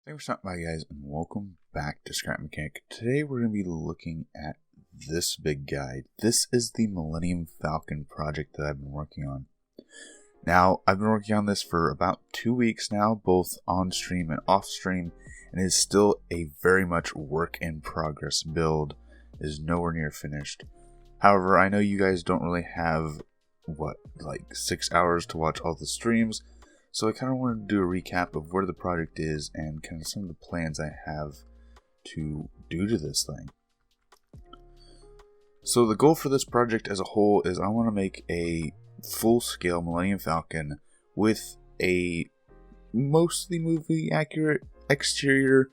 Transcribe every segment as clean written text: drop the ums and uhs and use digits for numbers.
Thanks for stopping by, guys, and welcome back to Scrap Mechanic. Today we're going to be looking at this big guy. This is the Millennium Falcon project that I've been working on. Now, I've been working on this for about 2 weeks now, both on stream and off stream, and it is still a very much work in progress build. It is nowhere near finished. However, I know you guys don't really have, 6 hours to watch all the streams, so I kind of wanted to do a recap of where the project is and kind of some of the plans I have to do to this thing. So the goal for this project as a whole is I want to make a full-scale Millennium Falcon with a mostly movie accurate exterior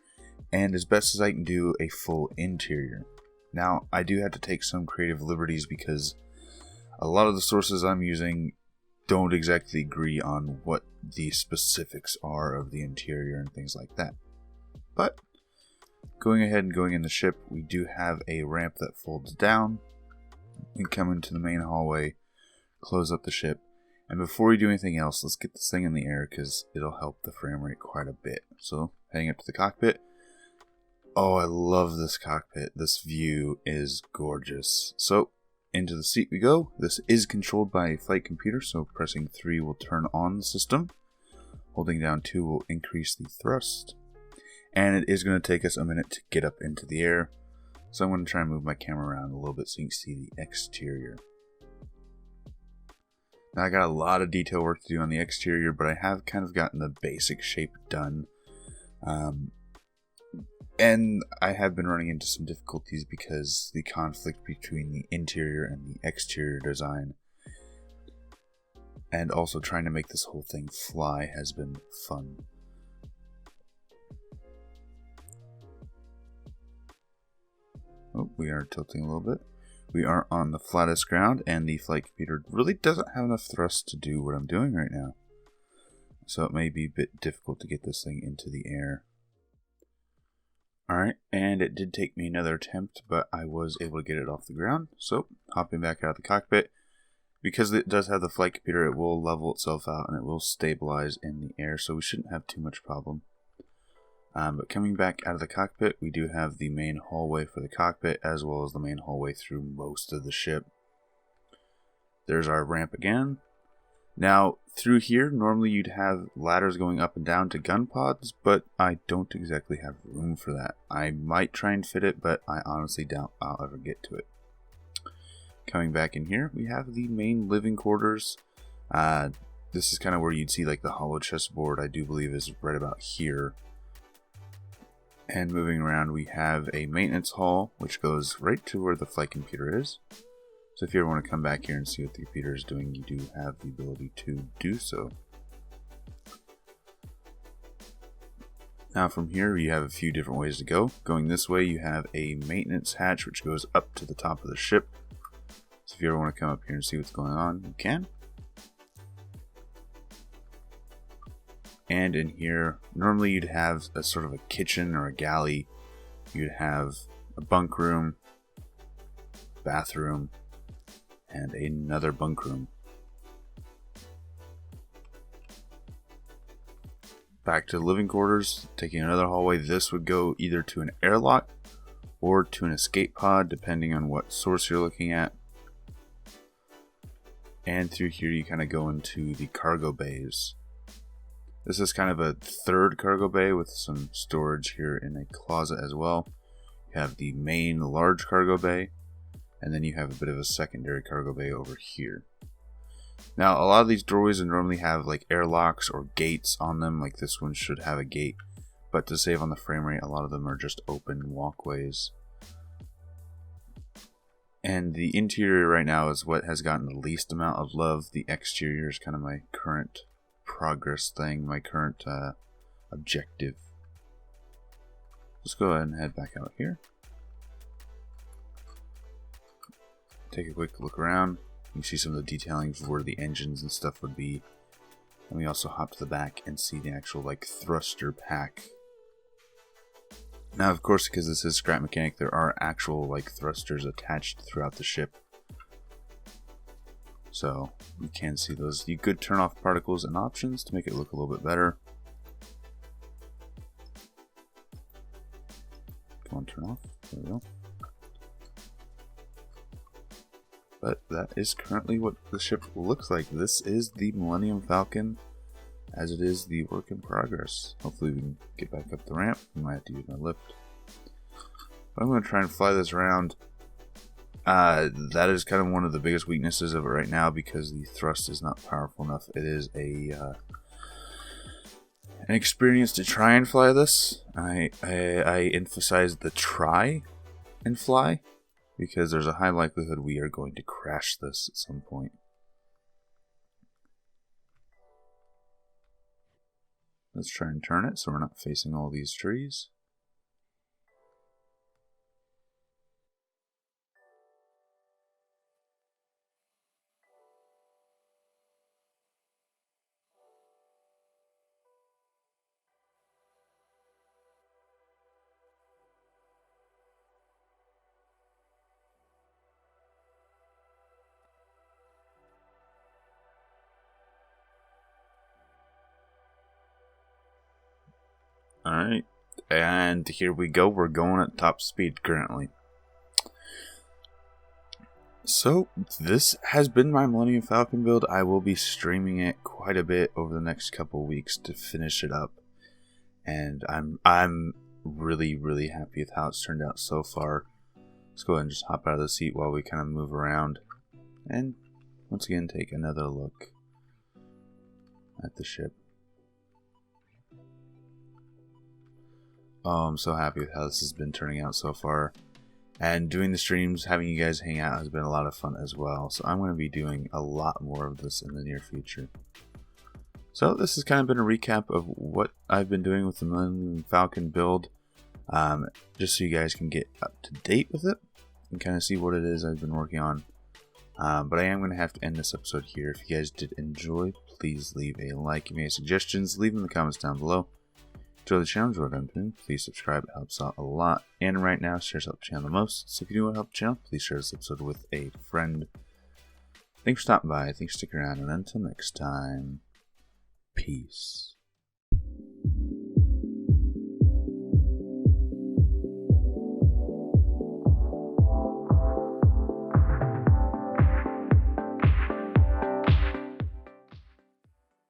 and, as best as I can do, a full interior. Now, I do have to take some creative liberties because a lot of the sources I'm using don't exactly agree on what the specifics are of the interior and things like that. But going ahead and going in the ship, we do have a ramp that folds down. We come into the main hallway, close up the ship, and before we do anything else, let's get this thing in the air because it'll help the frame rate quite a bit. So, heading up to the cockpit. Oh, I love this cockpit. This view is gorgeous. So, into the seat we go. This is controlled by a flight computer, so pressing 3 will turn on the system. Holding down 2 will increase the thrust. And it is going to take us a minute to get up into the air. So I'm going to try and move my camera around a little bit so you can see the exterior. Now I got a lot of detail work to do on the exterior, but I have kind of gotten the basic shape done. And I have been running into some difficulties because the conflict between the interior and the exterior design, and also trying to make this whole thing fly, has been fun. Oh, we are tilting a little bit. We are on the flattest ground, and the flight computer really doesn't have enough thrust to do what I'm doing right now. So it may be a bit difficult to get this thing into the air. Alright, and it did take me another attempt, but I was able to get it off the ground. So, hopping back out of the cockpit, because it does have the flight computer, it will level itself out and it will stabilize in the air, so we shouldn't have too much problem. But coming back out of the cockpit, we do have the main hallway for the cockpit, as well as the main hallway through most of the ship. There's our ramp again. Now, through here, normally you'd have ladders going up and down to gun pods, but I don't exactly have room for that. I might try and fit it, but I honestly doubt I'll ever get to it. Coming back in here, we have the main living quarters. This is kind of where you'd see like the hollow chessboard, I do believe is right about here. And moving around, we have a maintenance hall, which goes right to where the flight computer is. So if you ever want to come back here and see what the computer is doing, you do have the ability to do so. Now from here, you have a few different ways to go. Going this way, you have a maintenance hatch, which goes up to the top of the ship. So if you ever want to come up here and see what's going on, you can. And in here, normally you'd have a sort of a kitchen or a galley. You'd have a bunk room, bathroom, and another bunk room. Back to the living quarters, taking another hallway. This would go either to an airlock or to an escape pod, depending on what source you're looking at. And through here you kind of go into the cargo bays. This is kind of a third cargo bay with some storage here in a closet as well. You have the main large cargo bay, and then you have a bit of a secondary cargo bay over here. Now, a lot of these doorways would normally have like airlocks or gates on them, like this one should have a gate. But to save on the frame rate, a lot of them are just open walkways. And the interior right now is what has gotten the least amount of love. The exterior is kind of my current progress thing, my current objective. Let's go ahead and head back out here. Take a quick look around. You can see some of the detailing of where the engines and stuff would be. And we also hop to the back and see the actual like thruster pack. Now, of course, because this is Scrap Mechanic, there are actual like thrusters attached throughout the ship. So you can see those. You could turn off particles and options to make it look a little bit better. Come on, turn off. There we go. But that is currently what the ship looks like. This is the Millennium Falcon, as it is the work in progress. Hopefully we can get back up the ramp. We might have to use my lift. But I'm going to try and fly this around. That is kind of one of the biggest weaknesses of it right now, because the thrust is not powerful enough. It is an experience to try and fly this. I emphasize the try and fly, because there's a high likelihood we are going to crash this at some point. Let's try and turn it so we're not facing all these trees. Alright, and here we go. We're going at top speed currently. So, this has been my Millennium Falcon build. I will be streaming it quite a bit over the next couple weeks to finish it up. And I'm really, really happy with how it's turned out so far. Let's go ahead and just hop out of the seat while we kind of move around. And once again, take another look at the ship. Oh, I'm so happy with how this has been turning out so far. And doing the streams, having you guys hang out has been a lot of fun as well. So I'm going to be doing a lot more of this in the near future. So this has kind of been a recap of what I've been doing with the Millennium Falcon build. Just so you guys can get up to date with it and kind of see what it is I've been working on. But I am going to have to end this episode here. If you guys did enjoy, please leave a like. If you have any suggestions, leave them in the comments down below. Enjoy the channel, enjoy what I'm doing. Please subscribe, it helps out a lot. And right now, shares help the channel the most. So if you do want to help the channel, please share this episode with a friend. Thanks for stopping by, thanks for sticking around, and until next time, peace.